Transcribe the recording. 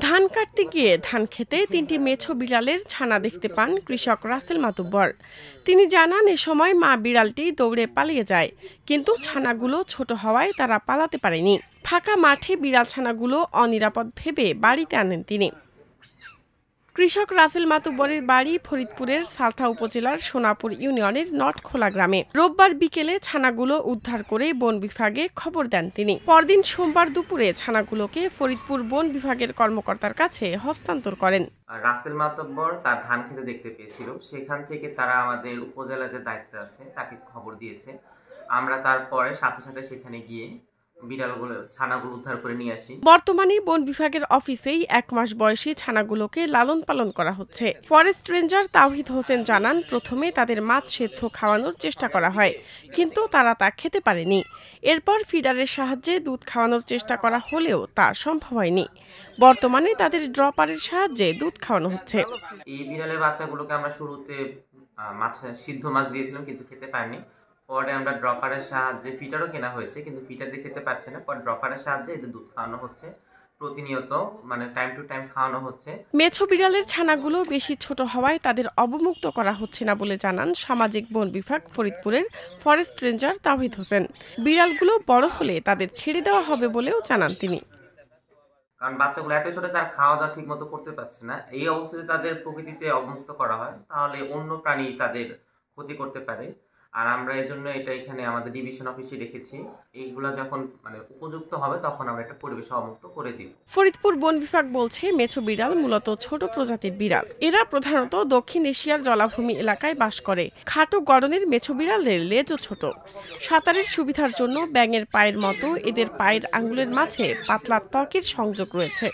ধান কাটতে গিয়ে ধান খেতে ৩টি মেছো বিড়ালের ছানা দেখতে পান কৃষক রাসেল মাতুব্বর। তিনি জানান, এ সময় মা বিড়ালটি দৌড়ে পালিয়ে যায়, কিন্তু ছানাগুলো ছোট হওয়ায় তারা পালাতে পারেনি। ফাঁকা মাঠে বিড়াল ছানাগুলো অনিরাপদ ভেবে বাড়িতে আনেন তিনি। কৃষক রাসেল মাতুব্বরের বাড়ি ফরিদপুরের সালথা উপজেলার সোনাপুর ইউনিয়নের নটখোলা গ্রামে। রোববার বিকেলে ছানাগুলো উদ্ধার করে বন বিভাগে খবর দেন তিনি। পরদিন সোমবার দুপুরে ছানাগুলোকে ফরিদপুর বন বিভাগের কর্মকর্তার কাছে হস্তান্তর করেন। রাসেল মাতুব্বর তার ধান খেতে দেখতে পেয়েছিল, সেখান থেকে তারা আমাদের উপজেলা যে দায়িত্ব আছে তাকে খবর দিয়েছে। আমরা তারপরে সাথে সাথে সেখানে গিয়ে বিড়ালগুলো ছানাগুলো উদ্ধার করে নিয়ে আসি। বর্তমানে বন বিভাগের অফিসেই 1 মাস বয়সী ছানাগুলোকে লালন পালন করা হচ্ছে। ফরেস্ট রেঞ্জার তাওহিদ হোসেন জানান, প্রথমে তাদের মাছ সেদ্ধ খাওয়ানোর চেষ্টা করা হয়, কিন্তু তারা তা খেতে পারেনি। এরপর ফিডারের সাহায্যে দুধ খাওয়ানোর চেষ্টা করা হলেও তা সম্ভব হয়নি। বর্তমানে তাদের ড্রপারের সাহায্যে দুধ খাওয়ানো হচ্ছে। এই বিড়ালের বাচ্চাগুলোকে আমরা শুরুতে সিদ্ধ মাছ দিয়েছিলাম, কিন্তু খেতে পারেনি। পরে আমরা ড্রপারের সাহায্যে ফিটারও কেনা হয়েছে, কিন্তু ফিটার দিয়ে খেতে পারছে না। পরে ড্রপারের সাহায্যে এদের দুধ খাওয়ানো হচ্ছে, প্রতিনিয়ত টাইম টু টাইম খাওয়ানো হচ্ছে। মেছো বিড়ালের ছানাগুলো বেশি ছোট হওয়ায় তাদের অবমুক্ত করা হচ্ছে না বলে জানান সামাজিক বন বিভাগ ফরিদপুরের ফরেস্ট রেঞ্জার তাওহিদ হোসেন। বিড়ালগুলো বড় হলে তাদের ছেড়ে দেওয়া হবে বলেও জানান তিনি। কারণ বাচ্চাগুলো এত ছোট, তার খাওয়া দাওয়া ঠিক মতো করতে পারছে না। এই অবস্থায় তাদের প্রকৃতিতে অবমুক্ত করা হয়, তাহলে অন্য প্রাণী তাদের ক্ষতি করতে পারে। আর আমরা এজন্য এটা এখানে আমাদের ডিভিশন অফিসে রেখেছি। এইগুলা যখন উপযুক্ত হবে তখন আমরা এটা পরিবেশ অবমুক্ত করে দিব। ফরিদপুর বন বিভাগ বলছে, মেছো বিড়াল মূলত ছোট প্রজাতির বিড়াল। এরা প্রধানত দক্ষিণ এশিয়ার জলাভূমি এলাকায় বাস করে। খাটো গড়নের মেছো বিড়ালের লেজও ছোট। সাঁতারের সুবিধার জন্য ব্যাঙের পায়ের মতো এদের পায়ের আঙ্গুলের মাঝে পাতলা ত্বকের সংযোগ রয়েছে।